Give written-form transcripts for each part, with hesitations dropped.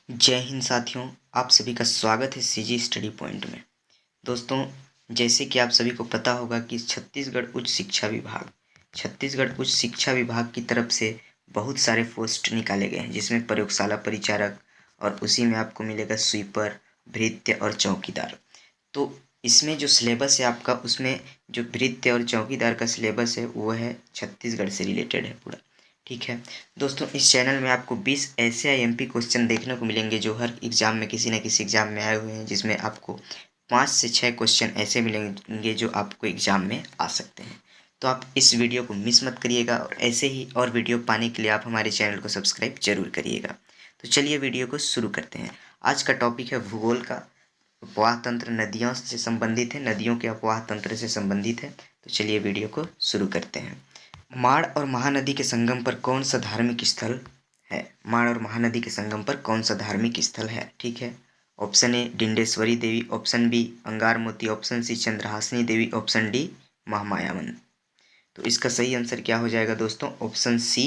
जय हिंद साथियों, आप सभी का स्वागत है सीजी स्टडी पॉइंट में। दोस्तों, जैसे कि आप सभी को पता होगा कि छत्तीसगढ़ उच्च शिक्षा विभाग की तरफ से बहुत सारे पोस्ट निकाले गए हैं, जिसमें प्रयोगशाला परिचारक और उसी में आपको मिलेगा स्वीपर, भृत्य और चौकीदार। तो इसमें जो सिलेबस है आपका, उसमें जो भृत्य और चौकीदार का सिलेबस है वो है छत्तीसगढ़ से रिलेटेड है पूरा। ठीक है दोस्तों, इस चैनल में आपको 20 ऐसे आईएमपी क्वेश्चन देखने को मिलेंगे जो हर एग्ज़ाम में किसी न किसी एग्ज़ाम में आए हुए हैं, जिसमें आपको 5 से 6 क्वेश्चन ऐसे मिलेंगे जो आपको एग्ज़ाम में आ सकते हैं। तो आप इस वीडियो को मिस मत करिएगा और ऐसे ही और वीडियो पाने के लिए आप हमारे चैनल को सब्सक्राइब जरूर करिएगा। तो चलिए वीडियो को शुरू करते हैं। आज का टॉपिक है भूगोल का। अपवाह तंत्र नदियों से संबंधित है, नदियों के अपवाह तंत्र से संबंधित है। तो चलिए वीडियो को शुरू करते हैं। माड़ और महानदी के संगम पर कौन सा धार्मिक स्थल है? माड़ और महानदी के संगम पर कौन सा धार्मिक स्थल है? ठीक है, option A Dindeshwari Devi, option B Angarmoti, option C Chandrahasini Devi, option D Mahamayavan. तो इसका सही आंसर क्या हो जाएगा दोस्तों? Option C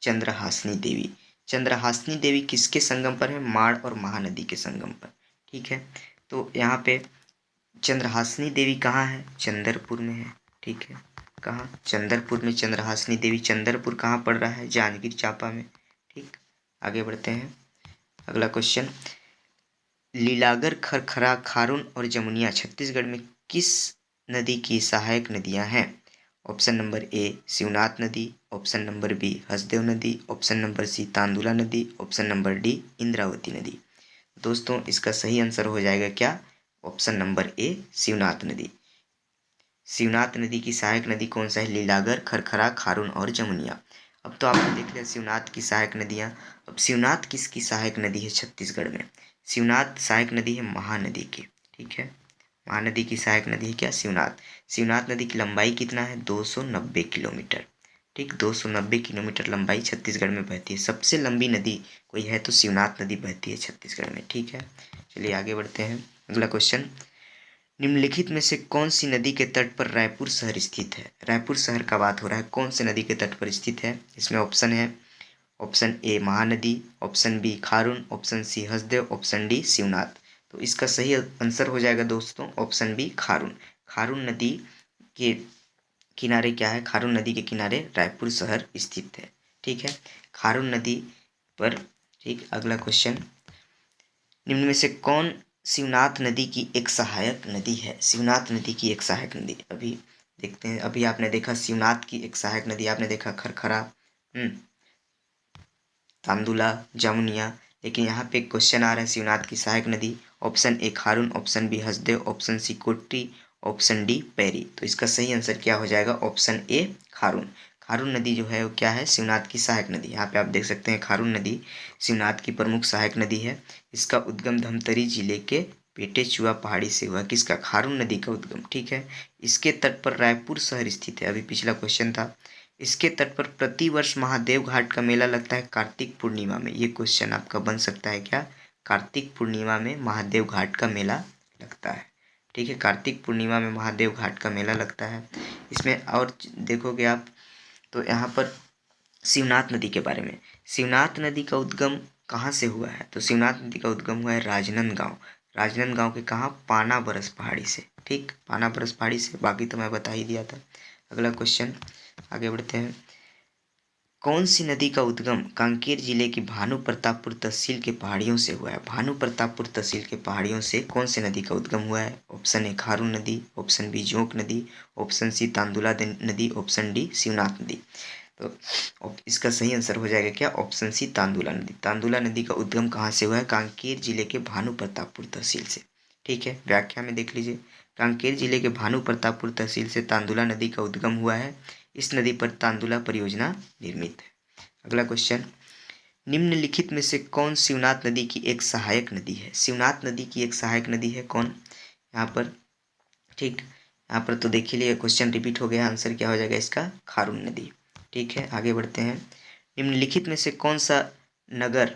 Chandrahasini Devi. चंद्रहासिनी देवी किसके संगम पर है? माड़ और महानदी के संगम पर। ठीक है, तो यहाँ पे चंद्रहासिनी देवी कहाँ है? चंदरपुर में है। ठीक है, कहाँ? चंदरपुर में चंद्रहासिनी देवी। चंदरपुर कहाँ पड़ रहा है? जांजगीर चांपा में। ठीक, आगे बढ़ते हैं। अगला क्वेश्चन, लीलागर, खरखरा, खारून और जमुनिया छत्तीसगढ़ में किस नदी की सहायक नदियां हैं? ऑप्शन नंबर ए शिवनाथ नदी, ऑप्शन नंबर बी हसदेव नदी, ऑप्शन नंबर सी तांदुला नदी, ऑप्शन नंबर डी इंद्रावती नदी। दोस्तों, इसका सही आंसर हो जाएगा क्या? ऑप्शन नंबर ए शिवनाथ नदी। शिवनाथ नदी की सहायक नदी कौन सा है? लीलागर, खरखरा, खारून और जमुनिया। अब तो आपने देख लिया शिवनाथ की सहायक नदियाँ। अब शिवनाथ किसकी सहायक नदी है छत्तीसगढ़ में? शिवनाथ सहायक नदी है महानदी की। ठीक है, महानदी की सहायक नदी है क्या? शिवनाथ। शिवनाथ नदी की लंबाई कितना है? 290 किलोमीटर। ठीक, 290 किलोमीटर लंबाई छत्तीसगढ़ में बहती है। सबसे लंबी नदी कोई है तो शिवनाथ नदी बहती है छत्तीसगढ़ में। ठीक है, चलिए आगे बढ़ते हैं। अगला क्वेश्चन, निम्नलिखित में से कौन सी नदी के तट पर रायपुर शहर स्थित है? रायपुर शहर का बात हो रहा है, कौन से नदी के तट पर स्थित है? इसमें ऑप्शन है, option A Mahanadi, option B Kharun, option C Hasdeo, option D Shivnath. तो इसका सही आंसर हो जाएगा दोस्तों ऑप्शन बी खारून। खारून नदी के किनारे क्या है? खारून नदी के किनारे रायपुर शहर स्थित है। ठीक है, खारून नदी पर। ठीक, अगला क्वेश्चन, निम्न में से कौन शिवनाथ नदी की एक सहायक नदी है? शिवनाथ नदी की एक सहायक नदी अभी देखते हैं। अभी आपने देखा शिवनाथ की एक सहायक नदी, आपने देखा खरखरा, तांदुला, जमुनिया, लेकिन यहाँ पे क्वेश्चन आ रहा है शिवनाथ की सहायक नदी। Option A Kharun, option B Hasdeo, option C Kotti, option D Pairi. तो इसका सही आंसर क्या हो जाएगा? Option A Kharun. खारून नदी जो है वो क्या है? शिवनाथ की सहायक नदी। यहाँ पे आप देख सकते हैं खारून नदी शिवनाथ की प्रमुख सहायक नदी है। इसका उद्गम धमतरी जिले के पेटेचुआ पहाड़ी से हुआ। किसका? खारून नदी का उद्गम। ठीक है, इसके तट पर रायपुर शहर स्थित है। अभी पिछला क्वेश्चन था। इसके तट पर प्रतिवर्ष महादेव घाट का मेला लगता है कार्तिक पूर्णिमा में। ये क्वेश्चन आपका बन सकता है क्या? कार्तिक पूर्णिमा में महादेव घाट का मेला लगता है। ठीक है, कार्तिक पूर्णिमा में महादेव घाट का मेला लगता है। इसमें और देखोगे आप तो यहाँ पर शिवनाथ नदी के बारे में, शिवनाथ नदी का उद्गम कहाँ से हुआ है? तो शिवनाथ नदी का उद्गम हुआ है राजनांदगांव। राजनांदगांव के कहाँ? पाना बरस पहाड़ी से। ठीक, पाना बरस पहाड़ी से, बाकी तो मैं बता ही दिया था। अगला क्वेश्चन, आगे बढ़ते हैं। कौन सी नदी का उद्गम कांकेर जिले की भानु प्रतापपुर तहसील के पहाड़ियों से हुआ है? भानु प्रतापपुर तहसील के पहाड़ियों से कौन सी नदी का उद्गम हुआ है? ऑप्शन ए खारून नदी, ऑप्शन बी जोंक नदी, ऑप्शन सी तांदुला नदी, ऑप्शन डी शिवनाथ नदी। तो इसका सही आंसर हो जाएगा क्या? ऑप्शन सी तांदुला नदी। तांदुला नदी का उद्गम कहाँ से हुआ है? कांकेर जिले के भानु प्रतापपुर तहसील से। ठीक है, व्याख्या में देख लीजिए। कांकेर जिले के भानु प्रतापपुर तहसील से तांदुला नदी का उद्गम हुआ है। इस नदी पर तांदुला परियोजना निर्मित है। अगला क्वेश्चन, निम्नलिखित में से कौन शिवनाथ नदी की एक सहायक नदी है? शिवनाथ नदी की एक सहायक नदी है कौन यहाँ पर? ठीक, यहाँ पर तो देख ही लिए क्वेश्चन रिपीट हो गया। आंसर क्या हो जाएगा इसका? खारून नदी। ठीक है, आगे बढ़ते हैं। निम्नलिखित में से कौन सा नगर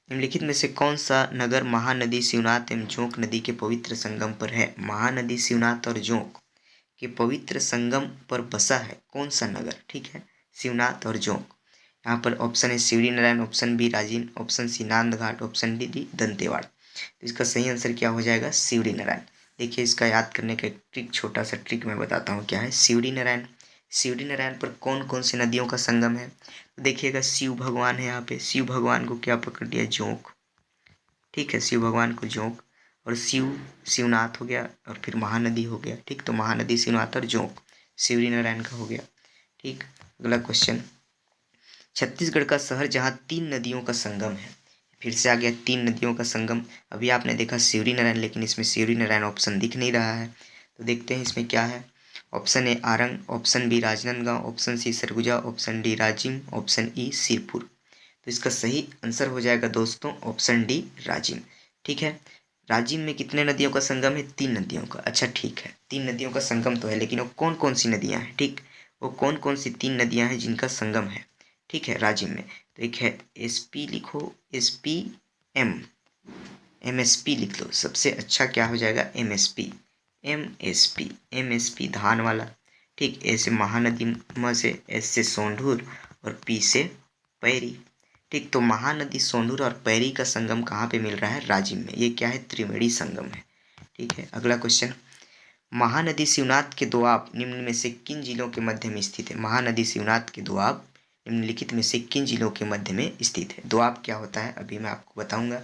निम्नलिखित में से कौन सा नगर महानदी शिवनाथ एवं जोंक नदी के पवित्र संगम पर है? महानदी शिवनाथ और जोंक के पवित्र संगम पर बसा है कौन सा नगर? ठीक है, शिवनाथ और जोंक यहाँ पर ऑप्शन है Shivri Narayan, option B Rajim, option C Nand Ghat, option D Dantewad. तो इसका सही आंसर क्या हो जाएगा? शिवरी नारायण। देखिए इसका याद करने का एक ट्रिक, छोटा सा ट्रिक मैं बताता हूँ क्या है। शिवरी नारायण, शिवरी नारायण पर कौन कौन सी नदियों का संगम है? तो देखिएगा शिव भगवान है यहाँ पे, शिव भगवान को क्या पकड़ लिया? जोंक। ठीक है, शिव भगवान को जोंक, और शिवनाथ हो गया, और फिर महानदी हो गया। ठीक, तो महानदी, शिवनाथ और जोंक शिवरी नारायण का हो गया। ठीक, अगला क्वेश्चन, छत्तीसगढ़ का शहर जहाँ 3 नदियों का संगम है। फिर से आ गया 3 नदियों का संगम। अभी आपने देखा शिवरी नारायण, लेकिन इसमें शिवरी नारायण ऑप्शन दिख नहीं रहा है। तो देखते हैं इसमें क्या है। Option A Arang, option B Rajnandgaon, option C Surguja, option D Rajim, option E Sirpur. तो इसका सही आंसर हो जाएगा दोस्तों ऑप्शन डी राजिम। ठीक है, राजिम में कितने नदियों का संगम है? 3 नदियों का। अच्छा ठीक है, 3 नदियों का संगम तो है, लेकिन वो कौन कौन सी नदियाँ हैं? ठीक, वो कौन कौन सी 3 नदियाँ हैं जिनका संगम है? ठीक है, राजिम में तो एक है SP, लिखो SPM, MSP लिख लो। सबसे अच्छा क्या हो जाएगा? MSP धान वाला। ठीक, ए से महानदी, म से, S से सोंढूर, और P से पैरी। ठीक, तो महानदी, सोंढूर और पैरी का संगम कहाँ पे मिल रहा है? राजिम में। ये क्या है? त्रिवेणी संगम है। ठीक है, अगला क्वेश्चन, महानदी शिवनाथ के दोआब निम्न में से किन जिलों के मध्य में स्थित है? महानदी शिवनाथ के दोआब निम्नलिखित में से किन जिलों के मध्य में स्थित है? दोआब क्या होता है अभी मैं आपको बताऊंगा।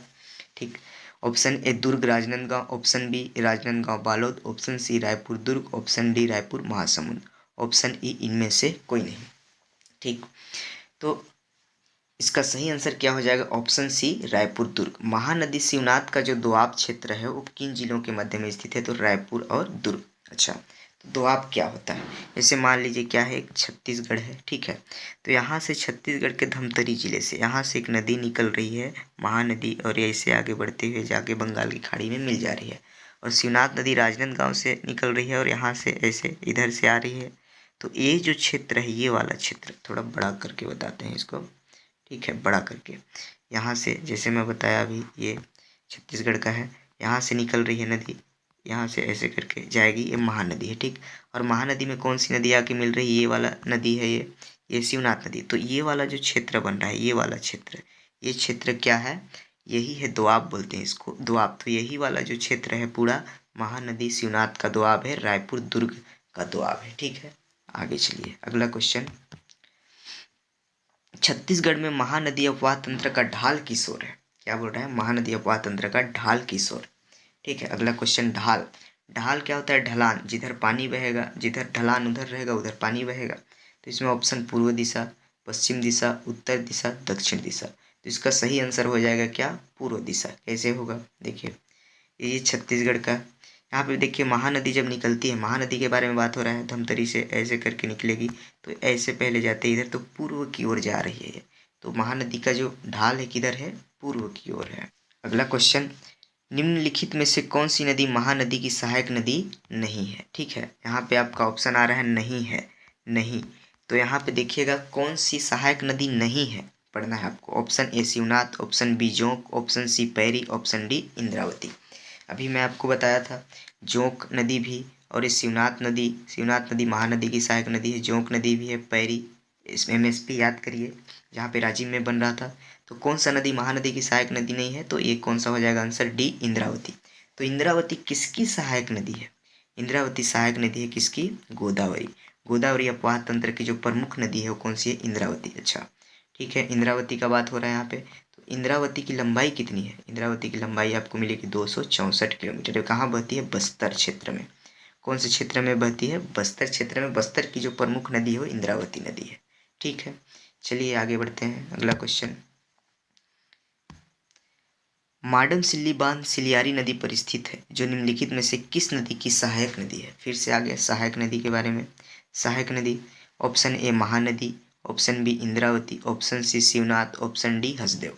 ठीक, option A Durg Rajnandgaon, option B Rajnandgaon Balod, option C Raipur Durg, option D Raipur Mahasamund, option E इनमें से कोई नहीं। ठीक, तो इसका सही आंसर क्या हो जाएगा? ऑप्शन सी रायपुर दुर्ग। महानदी शिवनाथ का जो दोआब क्षेत्र है वो किन जिलों के मध्य में स्थित है? तो रायपुर और दुर्ग। अच्छा, तो दोआब क्या होता है? जैसे मान लीजिए क्या है, एक छत्तीसगढ़ है। ठीक है, तो यहाँ से छत्तीसगढ़ के धमतरी जिले से यहाँ से एक नदी निकल रही है, महानदी, और ऐसे आगे बढ़ते हुए जाके बंगाल की खाड़ी में मिल जा रही है। और शिवनाथ नदी राजनांदगांव से निकल रही है और यहाँ से ऐसे इधर से आ रही है। तो ये जो क्षेत्र है, ये वाला क्षेत्र, थोड़ा बड़ा करके बताते हैं इसको। ठीक है, बड़ा करके, यहाँ से जैसे मैं बताया अभी, ये छत्तीसगढ़ का है, यहाँ से निकल रही है नदी, यहाँ से ऐसे करके जाएगी, ये महानदी है। ठीक, और महानदी में कौन सी नदी आके मिल रही है? ये वाला नदी है, ये शिवनाथ नदी। तो ये वाला जो क्षेत्र बन रहा है, ये वाला क्षेत्र, ये क्षेत्र क्या है? यही है दोआब, बोलते हैं इसको दोआब। तो यही वाला जो क्षेत्र है पूरा महानदी शिवनाथ का दोआब है, रायपुर दुर्ग का दोआब है। ठीक है, आगे चलिए, अगला क्वेश्चन, छत्तीसगढ़ में महानदी अपवाह तंत्र का ढाल किस ओर है? क्या बोल रहा है? महानदी अपवाह तंत्र का ढाल किस ओर? ठीक है, अगला क्वेश्चन, ढाल, ढाल क्या होता है? ढलान, जिधर पानी बहेगा, जिधर ढलान उधर रहेगा उधर पानी बहेगा। तो इसमें ऑप्शन पूर्व दिशा, पश्चिम दिशा, उत्तर दिशा, दक्षिण दिशा। तो इसका सही आंसर हो जाएगा क्या? पूर्व दिशा। कैसे होगा? देखिए, ये छत्तीसगढ़ का, यहाँ पे देखिए महानदी जब निकलती है, महानदी के बारे में बात हो रहा है, धमतरी से ऐसे करके निकलेगी, तो ऐसे पहले जाते इधर, तो पूर्व की ओर जा रही है ये। तो महानदी का जो ढाल है किधर है? पूर्व की ओर है। अगला क्वेश्चन, निम्नलिखित में से कौन सी नदी महानदी की सहायक नदी नहीं है? ठीक है, यहाँ पे आपका ऑप्शन आ रहा है नहीं है, नहीं। तो यहाँ पे देखिएगा कौन सी सहायक नदी नहीं है, पढ़ना है आपको। Option A Shivnath, option B Jonk, option C Pairi, option D Indravati. अभी मैं आपको बताया था जोंक नदी भी, और ये शिवनाथ नदी महानदी की सहायक नदी है, जोंक नदी भी है, पैरी, इसमें MSP याद करिए, जहाँ पे राजिम में बन रहा था। तो कौन सा नदी महानदी की सहायक नदी नहीं है? तो ये कौन सा हो जाएगा आंसर? डी इंद्रावती। तो इंद्रावती किसकी सहायक नदी है? इंद्रावती सहायक नदी है किसकी? गोदावरी। गोदावरी अपवाह तंत्र की जो प्रमुख नदी है वो कौन सी है? इंद्रावती। अच्छा ठीक है, इंद्रावती का बात हो रहा है यहाँ पे। तो इंद्रावती की लंबाई कितनी है? इंद्रावती की लंबाई आपको मिलेगी 264 किलोमीटर। कहाँ बहती है? बस्तर क्षेत्र में। कौन से क्षेत्र में बहती है? बस्तर क्षेत्र में। बस्तर की जो प्रमुख नदी है वो इंद्रावती नदी है। ठीक है, चलिए आगे बढ़ते हैं। अगला क्वेश्चन, माडम सिल्ली बांध सिलियारी नदी पर स्थित है, जो निम्नलिखित में से किस नदी की सहायक नदी है? फिर से आ गया सहायक नदी के बारे में। सहायक नदी, option A Mahanadi, option B Indravati, option C Shivnath, option D Hasdeo.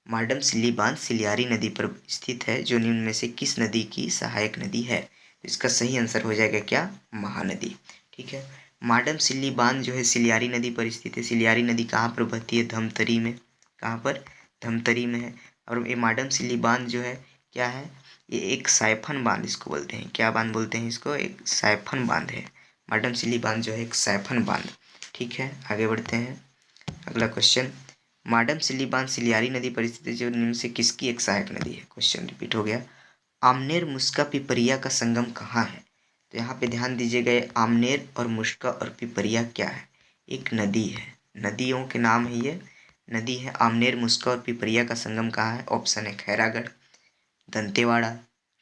Madamsilli बांध सिलियारी नदी पर स्थित है, जो निम्न में से किस नदी की सहायक नदी है? तो इसका सही आंसर हो जाएगा क्या? महानदी। ठीक है, माडम सिल्ली बांध जो है सिलियारी नदी पर स्थित है। सिलियारी नदी कहाँ पर बहती है? धमतरी में। कहाँ पर? धमतरी में है। और ये माडम सिल्ली बांध जो है क्या है? ये एक साइफन बांध इसको बोलते हैं। क्या बांध बोलते हैं इसको? एक साइफन बांध है। माडम सिल्ली बांध जो है एक साइफन बांध। ठीक है, आगे बढ़ते हैं। अगला क्वेश्चन, माडम सिल्लीबांध सिलियारी नदी परिस्थिति जो निम्न से किसकी एक सहायक नदी है। क्वेश्चन रिपीट हो गया। आमनेर मुस्का पिपरिया का संगम कहाँ है। तो यहाँ पे ध्यान दीजिएगा, ये आमनेर और मुस्का और पिपरिया क्या है, एक नदी है, नदियों के नाम है ये, नदी है। आमनेर मुस्का और पिपरिया का संगम कहाँ है। ऑप्शन है खैरागढ़, दंतेवाड़ा,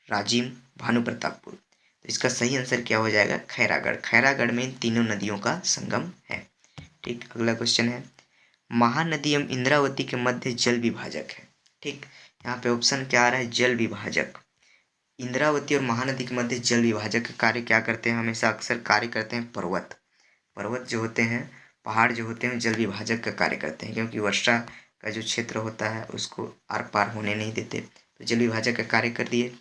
राजिम, भानुप्रतापपुर। तो इसका सही आंसर क्या हो जाएगा, खैरागढ़। खैरागढ़ में इन तीनों नदियों का संगम है। ठीक, अगला क्वेश्चन है, महानदी एवं इंद्रावती के मध्य जल विभाजक है। ठीक, यहाँ पे ऑप्शन क्या आ रहा है, जल विभाजक। इंद्रावती और महानदी के मध्य जल विभाजक का कार्य क्या करते हैं, हमेशा अक्सर कार्य करते हैं पर्वत। पर्वत जो होते हैं, पहाड़ जो होते हैं, जल विभाजक का कार्य करते हैं, क्योंकि वर्षा का जो क्षेत्र होता है उसको आर पार होने नहीं देते, तो जल विभाजक का कार्य कर दिए।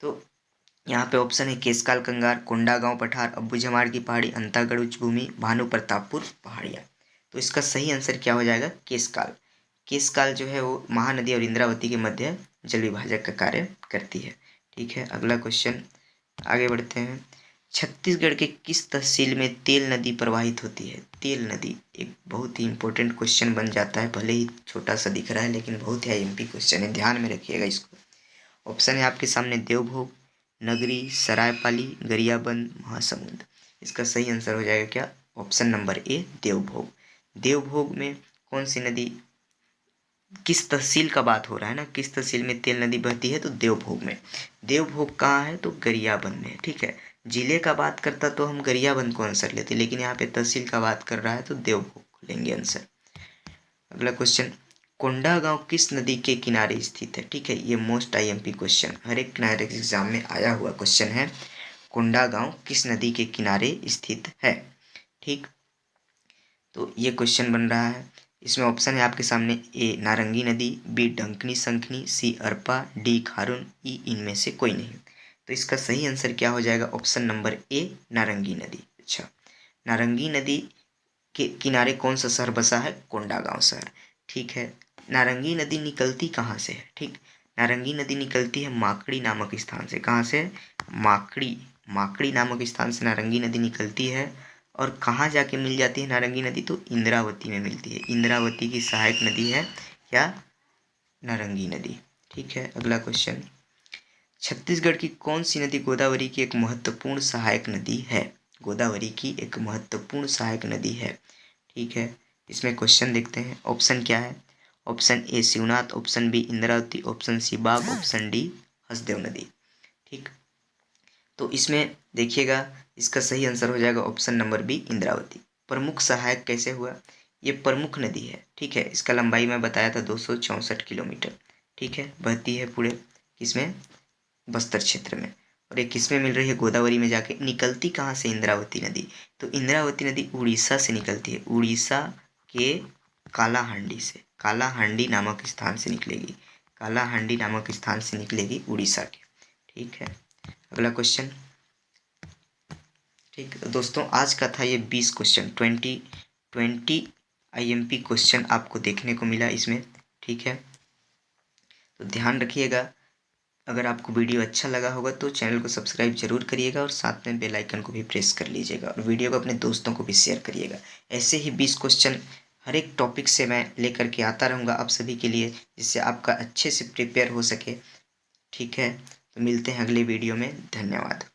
तो यहाँ पे ऑप्शन है केशकाल कंगार, कोंडागांव पठार, अब्बू जमाड़ की पहाड़ी, अंतागढ़ उच्च भूमि, भानु प्रतापपुर पहाड़ियाँ। तो इसका सही आंसर क्या हो जाएगा, केशकाल। केशकाल जो है वो महानदी और इंद्रावती के मध्य जल विभाजक का कार्य करती है। ठीक है, अगला क्वेश्चन, आगे बढ़ते हैं। छत्तीसगढ़ के किस तहसील में तेल नदी प्रवाहित होती है। तेल नदी एक बहुत ही इंपॉर्टेंट क्वेश्चन बन जाता है, भले ही छोटा सा दिख रहा है लेकिन बहुत ही आईएमपी क्वेश्चन है, ध्यान में रखिएगा इसको। ऑप्शन है आपके सामने देवभोग, नगरी, सरायपाली, गरियाबंद, महासमुंद। इसका सही आंसर हो जाएगा क्या, option number A, Devbhog. Devbhog में कौन सी नदी, किस तहसील का बात हो रहा है ना, किस तहसील में तेल नदी बहती है, तो देवभोग में। देवभोग कहाँ है, तो गरियाबंद में। ठीक है, जिले का बात करता तो हम गरियाबंद को आंसर लेते, लेकिन यहाँ पे तहसील का बात कर रहा है तो देवभोग लेंगे आंसर। अगला क्वेश्चन, कोंडागांव किस नदी के किनारे स्थित है। ठीक है, ये मोस्ट आईएमपी क्वेश्चन, हर एक किनारे एग्जाम में आया हुआ क्वेश्चन है। कोंडागांव किस नदी के किनारे स्थित है। ठीक, तो ये क्वेश्चन बन रहा है। इसमें ऑप्शन है आपके सामने, ए नारंगी नदी, बी डंकनी संखनी, सी अरपा, डी खारून, ई इनमें से कोई नहीं। तो इसका सही आंसर क्या हो जाएगा, ऑप्शन नंबर ए, नारंगी नदी। अच्छा, नारंगी नदी के किनारे कौन सा शहर बसा है, कोंडागांव शहर। ठीक है, नारंगी नदी निकलती कहाँ से है। ठीक, नारंगी नदी निकलती है माकड़ी नामक स्थान से। कहाँ से, माकड़ी, माकड़ी नामक स्थान से नारंगी नदी निकलती है। और कहाँ जाके मिल जाती है नारंगी नदी, तो इंद्रावती में मिलती है। इंद्रावती की सहायक नदी है क्या, नारंगी नदी। ठीक है, अगला क्वेश्चन, छत्तीसगढ़ की कौन सी नदी गोदावरी की एक महत्वपूर्ण सहायक नदी है। गोदावरी की एक महत्वपूर्ण सहायक नदी है। ठीक है, इसमें क्वेश्चन देखते हैं, ऑप्शन क्या है। Option A Shivnath, option B Indravati, option C Bagh, option D Hasdeo नदी। ठीक, तो इसमें देखिएगा, इसका सही आंसर हो जाएगा ऑप्शन नंबर बी, इंद्रावती। प्रमुख सहायक कैसे हुआ, ये प्रमुख नदी है। ठीक है, इसका लंबाई मैं बताया था 264 किलोमीटर। ठीक है, बहती है पूरे किसमें, बस्तर क्षेत्र में। और ये किसमें मिल रही है, गोदावरी में जाके। निकलती कहाँ से, इंद्रावती नदी, तो इंद्रावती नदी उड़ीसा से निकलती है। उड़ीसा के कालाहांडी से, कालाहांडी नामक स्थान से निकलेगी, कालाहांडी नामक स्थान से निकलेगी उड़ीसा के। ठीक है, अगला क्वेश्चन। ठीक दोस्तों, आज का था ये 20 क्वेश्चन, 20 आईएमपी क्वेश्चन आपको देखने को मिला इसमें। ठीक है, तो ध्यान रखिएगा, अगर आपको वीडियो अच्छा लगा होगा तो चैनल को सब्सक्राइब जरूर करिएगा और साथ में बेल आइकन को भी प्रेस कर लीजिएगा और वीडियो को अपने दोस्तों को भी शेयर करिएगा। ऐसे ही 20 क्वेश्चन हर एक टॉपिक से मैं लेकर के आता रहूँगा आप सभी के लिए, जिससे आपका अच्छे से प्रिपेयर हो सके। ठीक है, तो मिलते हैं अगले वीडियो में, धन्यवाद।